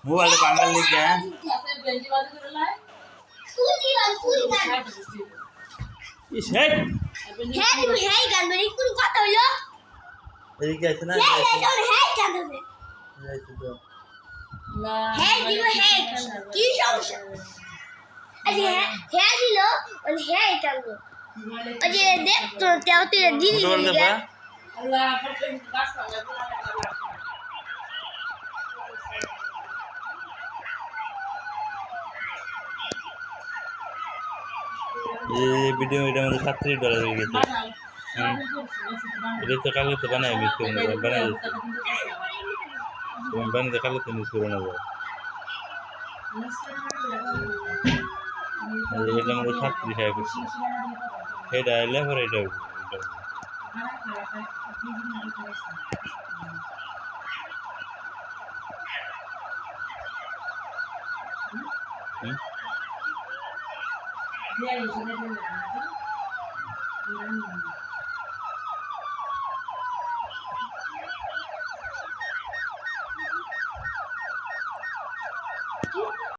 মোবাইলে বাঙালি লিখে এদিকে আছে না কি সমস্যা হ্যাঁ দিল হ্যাঁ টানবো ওই যে দেখতো তেও তুই জিনিস ये वीडियो এটা আমাদের $37 হয়ে গেছে এটা তো কালকে তো বানাই মিস করে নেব বানাই দিচ্ছি তুমি বানাতে কালকে তো মিস করে নেব এটা আমাদের 37 হয়ে গেছে এটা এলে পরে এটা Yeah, you should have